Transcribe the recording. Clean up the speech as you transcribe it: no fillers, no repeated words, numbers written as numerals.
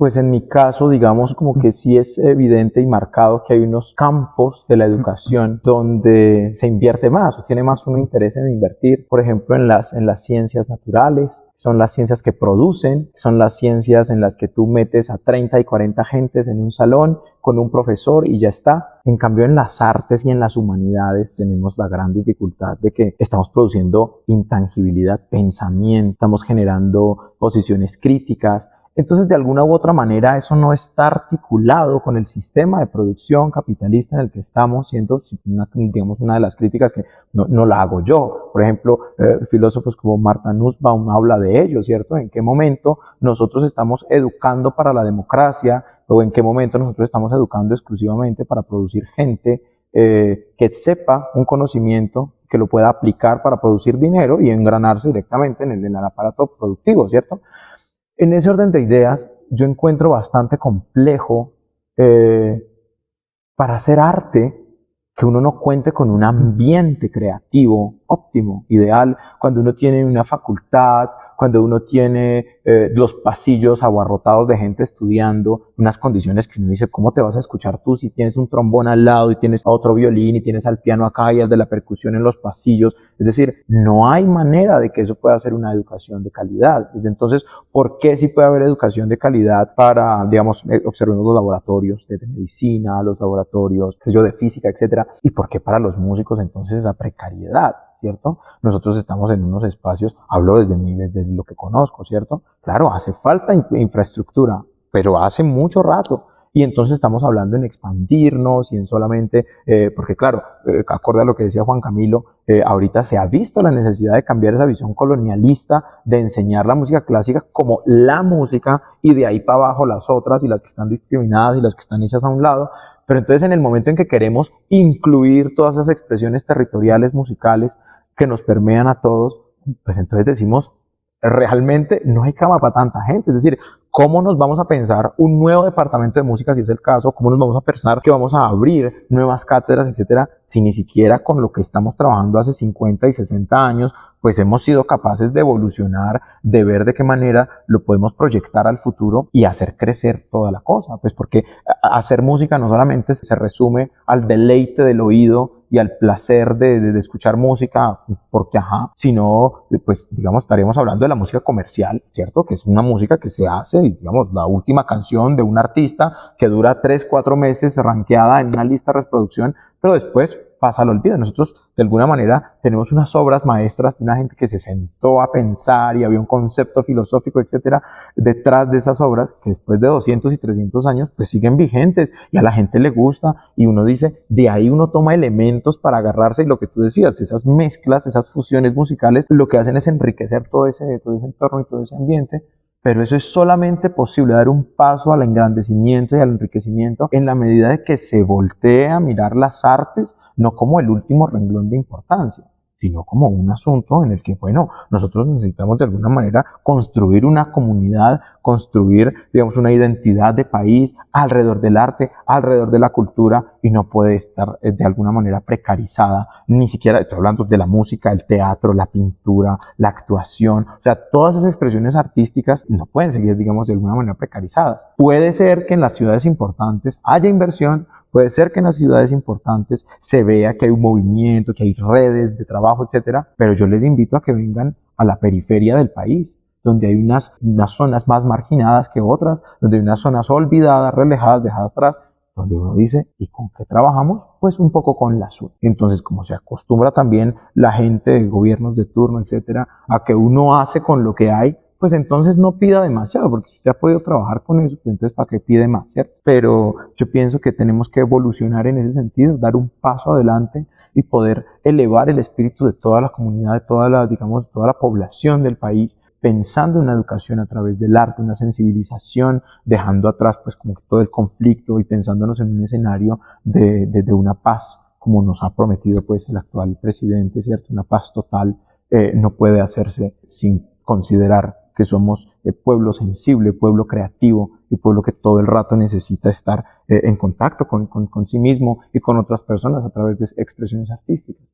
Pues en mi caso, digamos como que sí es evidente y marcado que hay unos campos de la educación donde se invierte más o tiene más un interés en invertir. Por ejemplo, en las ciencias naturales, son las ciencias que producen, son las ciencias en las que tú metes a 30 y 40 gentes en un salón con un profesor y ya está. En cambio, en las artes y en las humanidades tenemos la gran dificultad de que estamos produciendo intangibilidad, pensamiento, estamos generando posiciones críticas. Entonces, de alguna u otra manera, eso no está articulado con el sistema de producción capitalista en el que estamos, siendo, digamos, una de las críticas que no la hago yo. Por ejemplo, filósofos como Martha Nussbaum habla de ello, ¿cierto? ¿En qué momento nosotros estamos educando para la democracia o en qué momento nosotros estamos educando exclusivamente para producir gente que sepa un conocimiento que lo pueda aplicar para producir dinero y engranarse directamente en el aparato productivo, ¿cierto? En ese orden de ideas, yo encuentro bastante complejo para hacer arte que uno no cuente con un ambiente creativo óptimo, ideal, cuando uno tiene una facultad, cuando uno tiene los pasillos abarrotados de gente estudiando, unas condiciones que uno dice, ¿cómo te vas a escuchar tú si tienes un trombón al lado y tienes otro violín y tienes al piano acá y al de la percusión en los pasillos? Es decir, no hay manera de que eso pueda ser una educación de calidad. Entonces, ¿por qué sí puede haber educación de calidad para, digamos, observemos los laboratorios de medicina, los laboratorios, qué sé yo, de física, etcétera? ¿Y por qué para los músicos entonces esa precariedad, cierto? Nosotros estamos en unos espacios, hablo desde lo que conozco, ¿cierto? Claro, hace falta infraestructura, pero hace mucho rato. Y entonces estamos hablando en expandirnos y en solamente, porque claro, acorde a lo que decía Juan Camilo, ahorita se ha visto la necesidad de cambiar esa visión colonialista, de enseñar la música clásica como la música y de ahí para abajo las otras y las que están discriminadas y las que están hechas a un lado. Pero entonces en el momento en que queremos incluir todas esas expresiones territoriales musicales que nos permean a todos, pues entonces decimos, realmente no hay cama para tanta gente. Es decir, ¿cómo nos vamos a pensar un nuevo departamento de música, si es el caso? ¿Cómo nos vamos a pensar que vamos a abrir nuevas cátedras, etcétera, si ni siquiera con lo que estamos trabajando hace 50 y 60 años, pues hemos sido capaces de evolucionar, de ver de qué manera lo podemos proyectar al futuro y hacer crecer toda la cosa? Pues porque hacer música no solamente se resume al deleite del oído y al placer de escuchar música, porque sino, pues, digamos, estaríamos hablando de la música comercial, ¿cierto? Que es una música que se hace, y, digamos, la última canción de un artista que dura 3, 4 meses rankeada en una lista de reproducción, pero después pasa al olvido. Nosotros, de alguna manera, tenemos unas obras maestras de una gente que se sentó a pensar y había un concepto filosófico, etcétera, detrás de esas obras que después de 200 y 300 años, pues siguen vigentes y a la gente le gusta y uno dice, de ahí uno toma elementos para agarrarse y lo que tú decías, esas mezclas, esas fusiones musicales, lo que hacen es enriquecer todo ese entorno y todo ese ambiente. Pero eso es solamente posible, dar un paso al engrandecimiento y al enriquecimiento en la medida de que se voltee a mirar las artes no como el último renglón de importancia, sino como un asunto en el que, bueno, nosotros necesitamos de alguna manera construir una comunidad, construir, digamos, una identidad de país alrededor del arte, alrededor de la cultura, y no puede estar de alguna manera precarizada, ni siquiera estoy hablando de la música, el teatro, la pintura, la actuación, o sea, todas esas expresiones artísticas no pueden seguir, digamos, de alguna manera precarizadas. Puede ser que en las ciudades importantes haya inversión, puede ser que en las ciudades importantes se vea que hay un movimiento, que hay redes de trabajo, etcétera, pero yo les invito a que vengan a la periferia del país, donde hay unas zonas más marginadas que otras, donde hay unas zonas olvidadas, relegadas, dejadas atrás, donde uno dice, ¿y con qué trabajamos? Pues un poco con la SUR. Entonces, como se acostumbra también la gente de gobiernos de turno, etcétera, a que uno hace con lo que hay, pues entonces no pida demasiado, porque si usted ha podido trabajar con eso, pues entonces ¿para qué pide más, cierto? Pero yo pienso que tenemos que evolucionar en ese sentido, dar un paso adelante y poder elevar el espíritu de toda la comunidad, de toda la, digamos, toda la población del país, pensando en una educación a través del arte, una sensibilización, dejando atrás pues como que todo el conflicto y pensándonos en un escenario de una paz, como nos ha prometido pues el actual presidente, ¿cierto? Una paz total no puede hacerse sin considerar que somos pueblo sensible, pueblo creativo y pueblo que todo el rato necesita estar en contacto con sí mismo y con otras personas a través de expresiones artísticas.